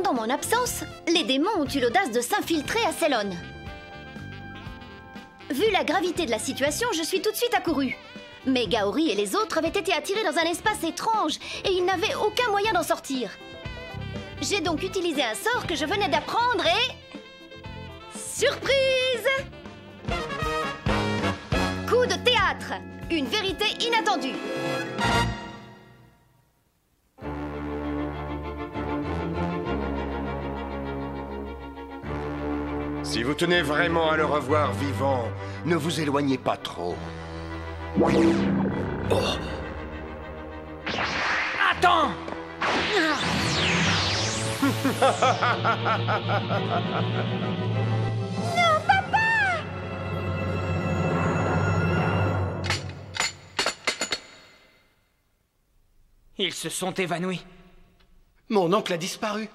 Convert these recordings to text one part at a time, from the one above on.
pendant mon absence, les démons ont eu l'audace de s'infiltrer à Célon. Vu la gravité de la situation, je suis tout de suite accourue. Mais Gaori et les autres avaient été attirés dans un espace étrange et ils n'avaient aucun moyen d'en sortir. J'ai donc utilisé un sort que je venais d'apprendre et... Surprise! Coup de théâtre! Une vérité inattendue! Si vous tenez vraiment à le revoir vivant, ne vous éloignez pas trop. Oh. Attends! Non, papa! Ils se sont évanouis. Mon oncle a disparu.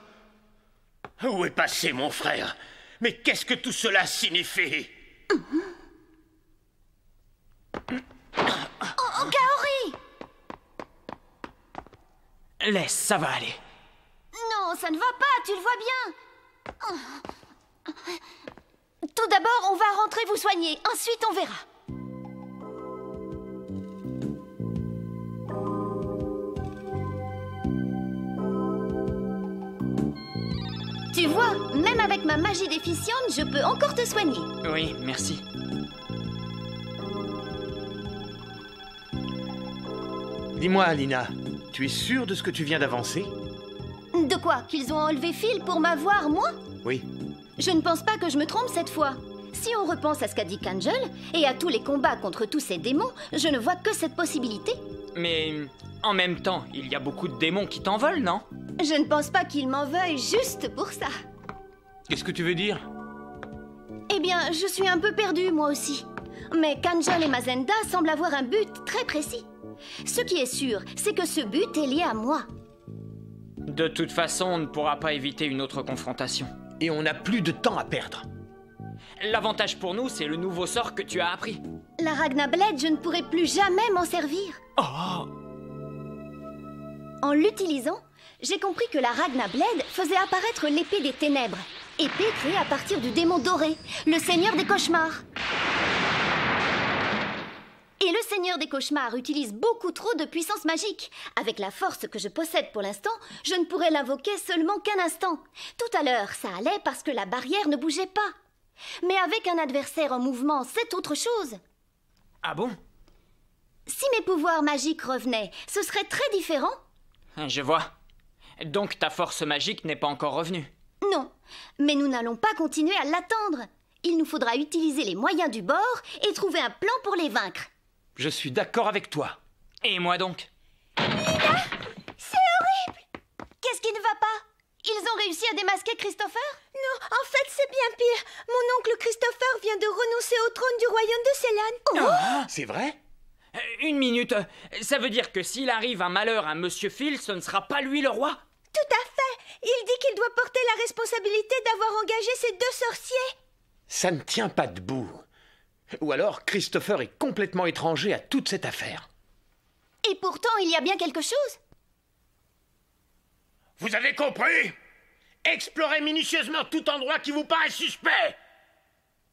Où est passé mon frère? Mais qu'est-ce que tout cela signifie? Oh, Gaori! Laisse, ça va aller. Non, ça ne va pas, tu le vois bien. Tout d'abord, on va rentrer vous soigner. Ensuite, on verra. Tu vois, même avec ma magie déficiente, je peux encore te soigner. Oui, merci. Dis-moi, Alina, tu es sûre de ce que tu viens d'avancer? De quoi? Qu'ils ont enlevé Phil pour m'avoir, moi? Oui. Je ne pense pas que je me trompe cette fois. Si on repense à ce qu'a dit Kangel, et à tous les combats contre tous ces démons, je ne vois que cette possibilité. Mais en même temps, il y a beaucoup de démons qui t'envolent, non? Je ne pense pas qu'ils m'en veuillent juste pour ça. Qu'est-ce que tu veux dire? Eh bien, je suis un peu perdue, moi aussi. Mais Kangel et Mazenda semblent avoir un but très précis. Ce qui est sûr, c'est que ce but est lié à moi. De toute façon, on ne pourra pas éviter une autre confrontation. Et on n'a plus de temps à perdre. L'avantage pour nous, c'est le nouveau sort que tu as appris. La Ragna Blade, je ne pourrai plus jamais m'en servir. Oh! En l'utilisant, j'ai compris que la Ragna Blade faisait apparaître l'épée des ténèbres. Épée créée à partir du démon doré, le seigneur des cauchemars. Et le seigneur des cauchemars utilise beaucoup trop de puissance magique. Avec la force que je possède pour l'instant, je ne pourrais l'invoquer seulement qu'un instant. Tout à l'heure, ça allait parce que la barrière ne bougeait pas. Mais avec un adversaire en mouvement, c'est autre chose. Ah bon? Si mes pouvoirs magiques revenaient, ce serait très différent. Je vois. Donc ta force magique n'est pas encore revenue. Non, mais nous n'allons pas continuer à l'attendre. Il nous faudra utiliser les moyens du bord et trouver un plan pour les vaincre. Je suis d'accord avec toi. Et moi donc? Lina, c'est horrible! Qu'est-ce qui ne va pas? Ils ont réussi à démasquer Christopher? Non, en fait, c'est bien pire. Mon oncle Christopher vient de renoncer au trône du royaume de Célane. Ah, c'est vrai? Une minute. Ça veut dire que s'il arrive un malheur à Monsieur Phil, ce ne sera pas lui le roi? Tout à fait. Il dit qu'il doit porter la responsabilité d'avoir engagé ces deux sorciers. Ça ne tient pas debout. Ou alors Christopher est complètement étranger à toute cette affaire. Et pourtant, il y a bien quelque chose. Vous avez compris? Explorez minutieusement tout endroit qui vous paraît suspect.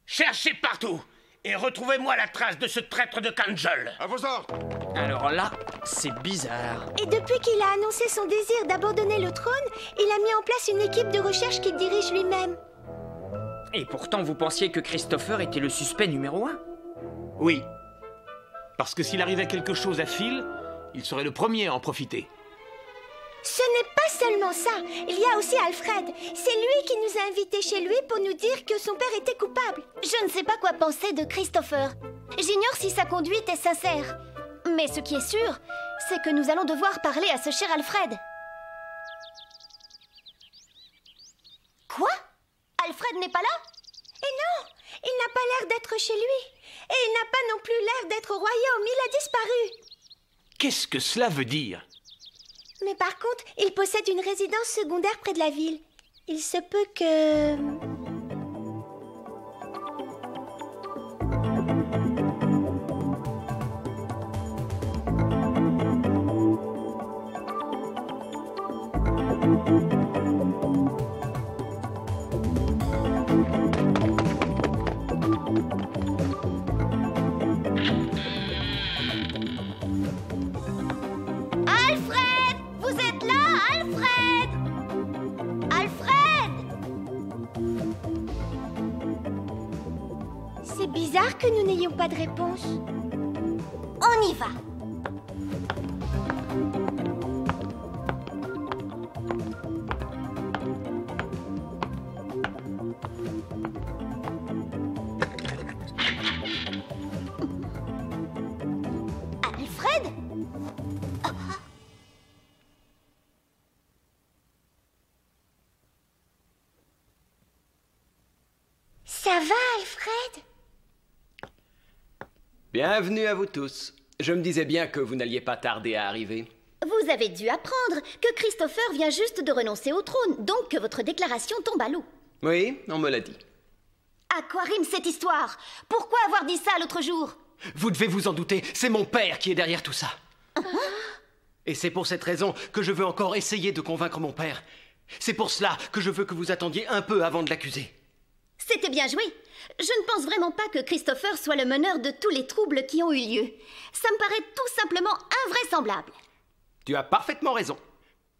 Cherchez partout et retrouvez-moi la trace de ce traître de Kangel. À vos ordres. Alors là, c'est bizarre. Et depuis qu'il a annoncé son désir d'abandonner le trône, il a mis en place une équipe de recherche qu'il dirige lui-même. Et pourtant, vous pensiez que Christopher était le suspect numéro 1? Oui. Parce que s'il arrivait quelque chose à Phil, il serait le premier à en profiter. Ce n'est pas seulement ça. Il y a aussi Alfred. C'est lui qui nous a invités chez lui pour nous dire que son père était coupable. Je ne sais pas quoi penser de Christopher. J'ignore si sa conduite est sincère. Mais ce qui est sûr, c'est que nous allons devoir parler à ce cher Alfred. Quoi? Alfred n'est pas là? Et non, il n'a pas l'air d'être chez lui. Et il n'a pas non plus l'air d'être au royaume. Il a disparu. Qu'est-ce que cela veut dire? Mais par contre, il possède une résidence secondaire près de la ville. Il se peut que... Alfred! Vous êtes là, Alfred! Alfred! C'est bizarre que nous n'ayons pas de réponse. On y va. Alfred? Ça va, Alfred? Bienvenue à vous tous. Je me disais bien que vous n'alliez pas tarder à arriver. Vous avez dû apprendre que Christopher vient juste de renoncer au trône, donc que votre déclaration tombe à l'eau. Oui, on me l'a dit. À quoi rime cette histoire? Pourquoi avoir dit ça l'autre jour? Vous devez vous en douter, c'est mon père qui est derrière tout ça. Et c'est pour cette raison que je veux encore essayer de convaincre mon père. C'est pour cela que je veux que vous attendiez un peu avant de l'accuser. C'était bien joué. Je ne pense vraiment pas que Christopher soit le meneur de tous les troubles qui ont eu lieu. Ça me paraît tout simplement invraisemblable. Tu as parfaitement raison.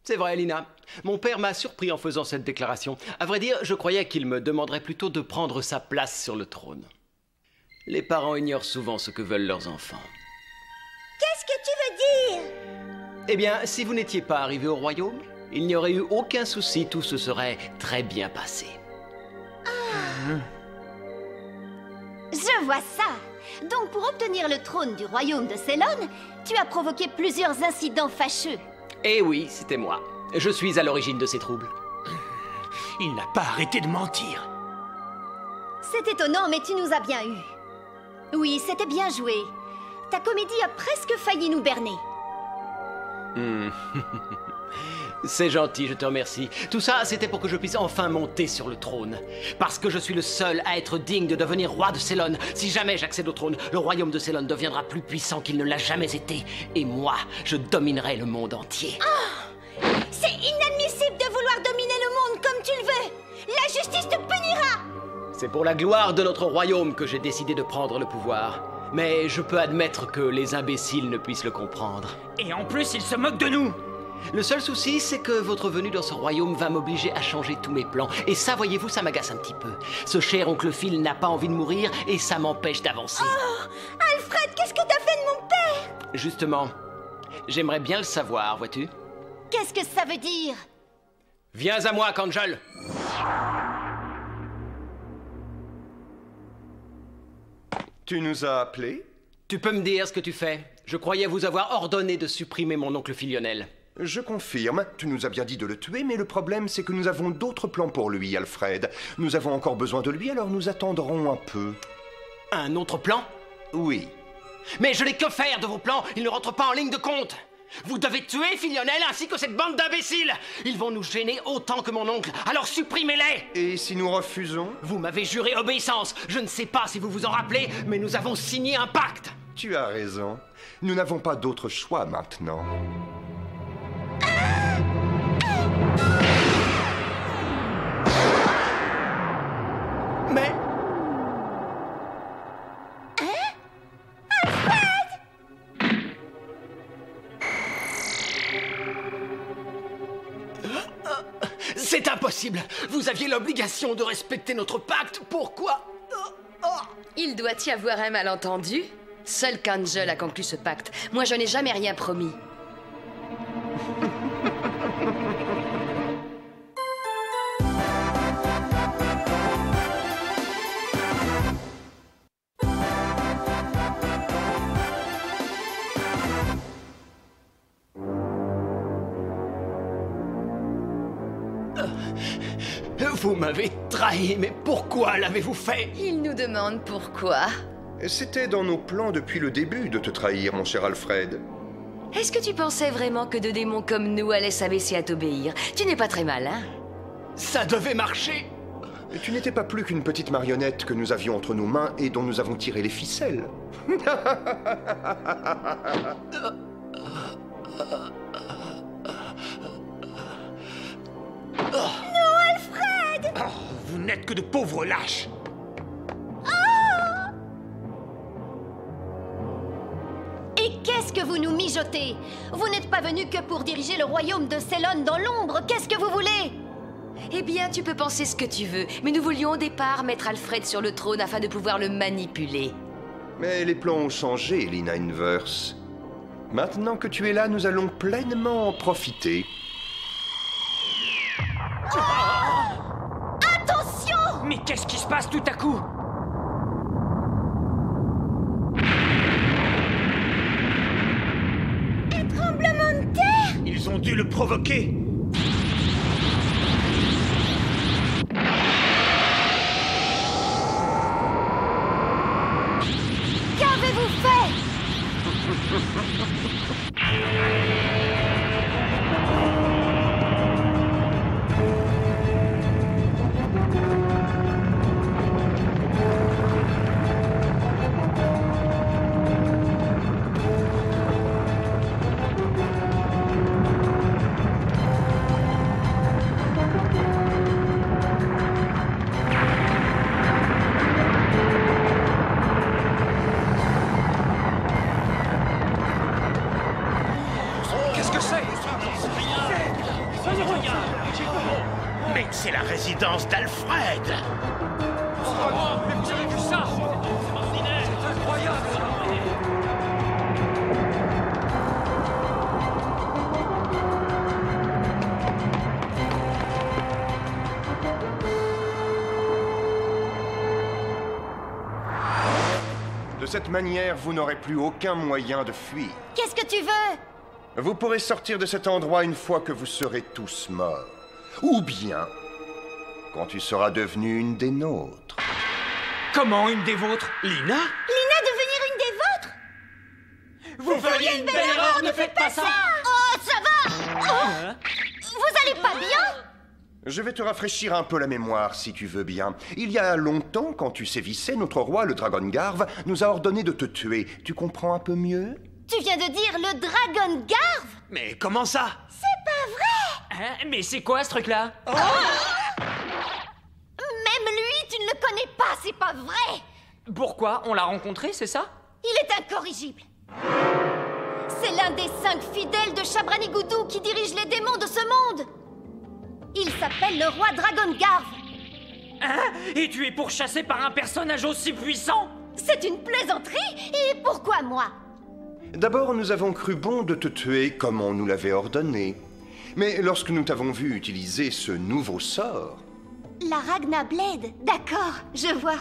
C'est vrai, Lina. Mon père m'a surpris en faisant cette déclaration. À vrai dire, je croyais qu'il me demanderait plutôt de prendre sa place sur le trône. Les parents ignorent souvent ce que veulent leurs enfants. Qu'est-ce que tu veux dire? Eh bien, si vous n'étiez pas arrivé au royaume, il n'y aurait eu aucun souci, tout se serait très bien passé. Je vois ça. Donc pour obtenir le trône du royaume de Célone, tu as provoqué plusieurs incidents fâcheux. Eh oui, c'était moi. Je suis à l'origine de ces troubles. Il n'a pas arrêté de mentir. C'est étonnant, mais tu nous as bien eu. Oui, c'était bien joué. Ta comédie a presque failli nous berner. C'est gentil, je te remercie. Tout ça, c'était pour que je puisse enfin monter sur le trône. Parce que je suis le seul à être digne de devenir roi de Célone. Si jamais j'accède au trône, le royaume de Célone deviendra plus puissant qu'il ne l'a jamais été. Et moi, je dominerai le monde entier. C'est inadmissible de vouloir dominer le monde comme tu le veux. La justice te punira. C'est pour la gloire de notre royaume que j'ai décidé de prendre le pouvoir. Mais je peux admettre que les imbéciles ne puissent le comprendre. Et en plus, il se moque de nous. Le seul souci, c'est que votre venue dans ce royaume va m'obliger à changer tous mes plans. Et ça, voyez-vous, ça m'agace un petit peu. Ce cher oncle Phil n'a pas envie de mourir et ça m'empêche d'avancer. Oh, Alfred, qu'est-ce que t'as fait de mon père? Justement, j'aimerais bien le savoir, vois-tu? Qu'est-ce que ça veut dire? Viens à moi, Kangel. Tu nous as appelés? Tu peux me dire ce que tu fais? Je croyais vous avoir ordonné de supprimer mon oncle Lionel. Je confirme, tu nous as bien dit de le tuer, mais le problème c'est que nous avons d'autres plans pour lui, Alfred. Nous avons encore besoin de lui, alors nous attendrons un peu. Un autre plan? Oui. Mais je n'ai que faire de vos plans, ils ne rentrent pas en ligne de compte. Vous devez tuer Lionel ainsi que cette bande d'imbéciles. Ils vont nous gêner autant que mon oncle, alors supprimez-les. Et si nous refusons? Vous m'avez juré obéissance. Je ne sais pas si vous vous en rappelez, mais nous avons signé un pacte. Tu as raison. Nous n'avons pas d'autre choix maintenant. Mais... C'est impossible. Vous aviez l'obligation de respecter notre pacte. Pourquoi? Il doit y avoir un malentendu. Seul Kangel a conclu ce pacte. Moi, je n'ai jamais rien promis. Vous m'avez trahi, mais pourquoi l'avez-vous fait? Il nous demande pourquoi. C'était dans nos plans depuis le début de te trahir, mon cher Alfred. Est-ce que tu pensais vraiment que deux démons comme nous allaient s'abaisser à t'obéir? Tu n'es pas très malin. Ça devait marcher. Tu n'étais pas plus qu'une petite marionnette que nous avions entre nos mains et dont nous avons tiré les ficelles. Vous n'êtes que de pauvres lâches. que vous nous mijotez? Vous n'êtes pas venu que pour diriger le royaume de Célon dans l'ombre. Qu'est-ce que vous voulez? Eh bien, tu peux penser ce que tu veux, mais nous voulions au départ mettre Alfred sur le trône afin de pouvoir le manipuler. Mais les plans ont changé, Lina Inverse. Maintenant que tu es là, nous allons pleinement en profiter. Attention! Mais qu'est-ce qui se passe tout à coup? Un tremblement de terre! Ils ont dû le provoquer. Qu'avez-vous fait? Mais c'est la résidence d'Alfred. Mais vous avez vu ça? C'est incroyable! De cette manière, vous n'aurez plus aucun moyen de fuir. Qu'est-ce que tu veux? Vous pourrez sortir de cet endroit une fois que vous serez tous morts. Ou bien, quand tu seras devenue une des nôtres. Comment une des vôtres? Lina? Lina devenir une des vôtres? Vous feriez une belle erreur, ne faites pas ça! Oh, ça va! Oh, vous allez pas bien? Je vais te rafraîchir un peu la mémoire, si tu veux bien. Il y a longtemps, quand tu sévissais, notre roi, le Dragon Garve, nous a ordonné de te tuer. Tu comprends un peu mieux? Tu viens de dire le Dragon Garve? Mais comment ça? C'est pas vrai! Hein? Mais c'est quoi ce truc-là? Même lui, tu ne le connais pas, c'est pas vrai! Pourquoi? On l'a rencontré, c'est ça? Il est incorrigible. C'est l'un des 5 fidèles de Chabranigoudou qui dirige les démons de ce monde. Il s'appelle le roi Dragon Garve. Hein? Et tu es pourchassé par un personnage aussi puissant? C'est une plaisanterie? Et pourquoi moi? D'abord, nous avons cru bon de te tuer comme on nous l'avait ordonné. Mais lorsque nous t'avons vu utiliser ce nouveau sort, La Ragna Blade, d'accord, je vois.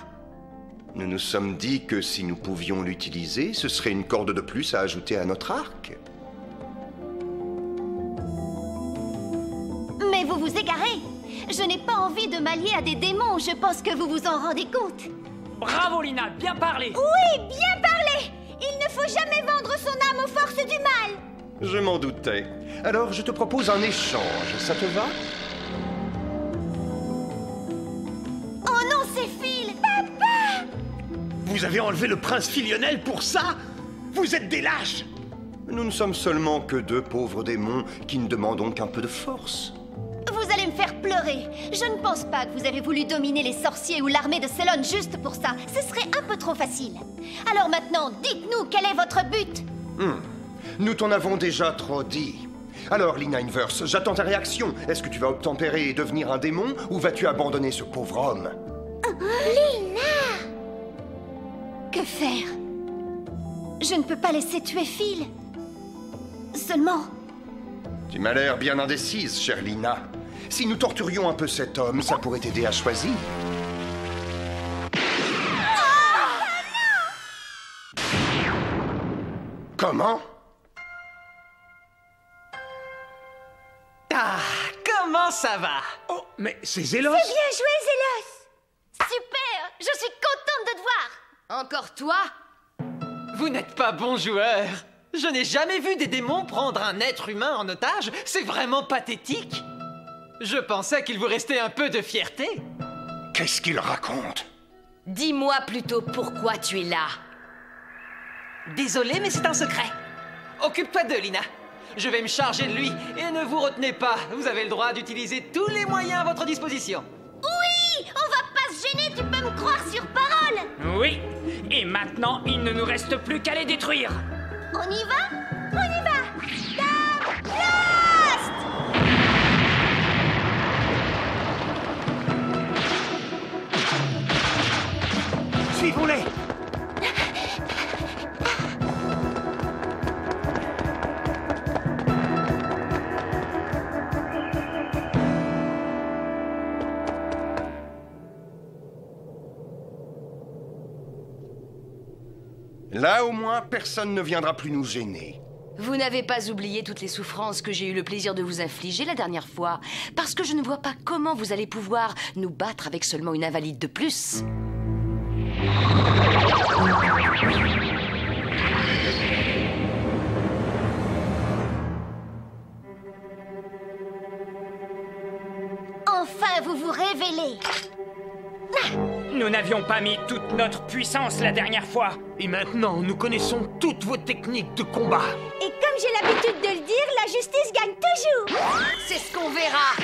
nous nous sommes dit que si nous pouvions l'utiliser, ce serait une corde de plus à ajouter à notre arc. Mais vous vous égarez. Je n'ai pas envie de m'allier à des démons, je pense que vous vous en rendez compte. Bravo Lina, bien parlé! Oui, bien parlé! Il ne faut jamais vendre son âme aux forces du mal! Je m'en doutais. Alors, je te propose un échange, ça te va? Oh non, c'est Phil! Papa! Vous avez enlevé le prince Philionel pour ça? Vous êtes des lâches! Nous ne sommes seulement que 2 pauvres démons qui ne demandons qu'un peu de force. Vous allez me faire pleurer. Je ne pense pas que vous avez voulu dominer les sorciers ou l'armée de Célon juste pour ça. Ce serait un peu trop facile. Alors maintenant, dites-nous quel est votre but? Nous t'en avons déjà trop dit. Alors, Lina Inverse, j'attends ta réaction. Est-ce que tu vas obtempérer et devenir un démon, ou vas-tu abandonner ce pauvre homme? Lina! Que faire? Je ne peux pas laisser tuer Phil. Seulement, Tu m'as l'air bien indécise, chère Lina. Si nous torturions un peu cet homme, ça pourrait t'aider à choisir. Comment? Ah, comment ça va? Oh, mais c'est Zélos! Bien joué, Zélos! super! Je suis contente de te voir! Encore toi? Vous n'êtes pas bon joueur. Je n'ai jamais vu des démons prendre un être humain en otage. C'est vraiment pathétique. Je pensais qu'il vous restait un peu de fierté. Qu'est-ce qu'il raconte? Dis-moi plutôt pourquoi tu es là. Désolé, mais c'est un secret. Occupe-toi d'eux, Lina. Je vais me charger de lui. Et ne vous retenez pas. Vous avez le droit d'utiliser tous les moyens à votre disposition. Oui! On va pas se gêner, tu peux me croire sur parole! Oui! Et maintenant, il ne nous reste plus qu'à les détruire! On y va? On y va! Star Blast! Suivons-les! Là, au moins, personne ne viendra plus nous gêner. Vous n'avez pas oublié toutes les souffrances que j'ai eu le plaisir de vous infliger la dernière fois, parce que je ne vois pas comment vous allez pouvoir nous battre avec seulement une invalide de plus. Enfin, vous vous révélez. Nous n'avions pas mis toute notre puissance la dernière fois. Et maintenant, nous connaissons toutes vos techniques de combat. Et comme j'ai l'habitude de le dire, la justice gagne toujours! C'est ce qu'on verra.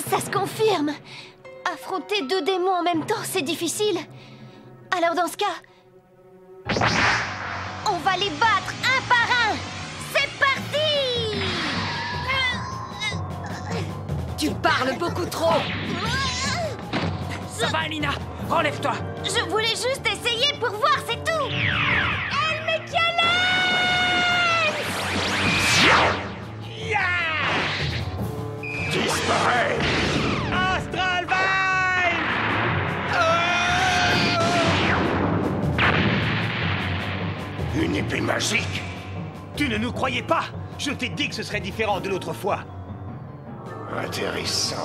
Ça se confirme. Affronter 2 démons en même temps, c'est difficile. Alors dans ce cas, on va les battre un par un. C'est parti! Tu parles beaucoup trop. Ça va, Alina? Relève-toi. Je voulais juste essayer pour voir, c'est tout. Elle me challenge! Disparaît! Astral Vibe! Une épée magique? Tu ne nous croyais pas? Je t'ai dit que ce serait différent de l'autre fois. Intéressant.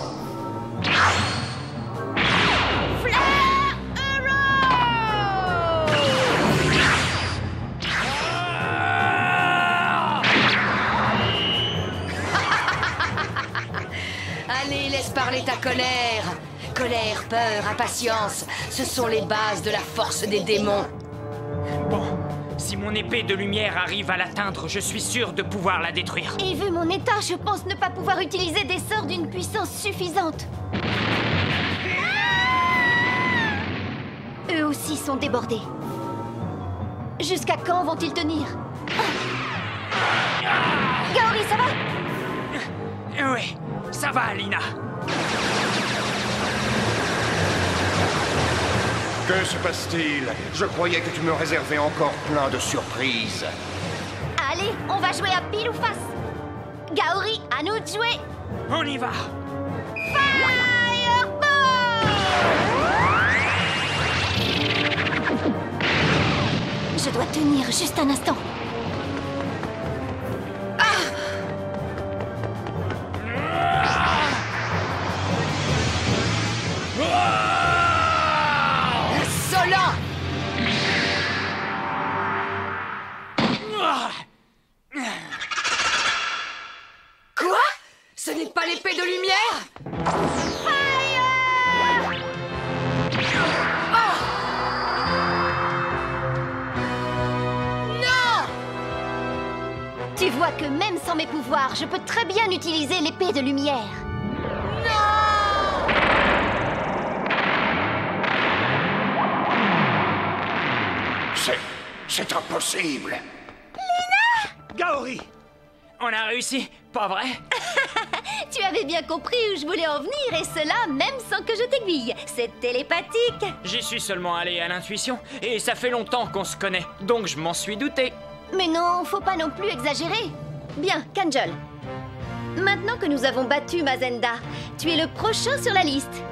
Allez, laisse parler ta colère. Colère, peur, impatience, ce sont les bases de la force des démons. Bon, si mon épée de lumière arrive à l'atteindre, je suis sûr de pouvoir la détruire. Et vu mon état, je pense ne pas pouvoir utiliser des sorts d'une puissance suffisante. Eux aussi sont débordés. Jusqu'à quand vont-ils tenir? Gaori, ça va? Oui, ça va, Alina. Que se passe-t-il? Je croyais que tu me réservais encore plein de surprises. Allez, on va jouer à pile ou face. Gaori, à nous de jouer. On y va. Fireball! Je dois tenir juste un instant. Insolent! Quoi? Ce n'est pas l'épée de lumière? Tu vois que même sans mes pouvoirs, je peux très bien utiliser l'épée de lumière. C'est impossible. Gaori! On a réussi, pas vrai? Tu avais bien compris où je voulais en venir, et cela même sans que je t'aiguille. C'est télépathique. J'y suis seulement allé à l'intuition, et ça fait longtemps qu'on se connaît, donc je m'en suis douté. Mais non, faut pas non plus exagérer. Bien, Kanjol. Maintenant que nous avons battu Mazenda, tu es le prochain sur la liste.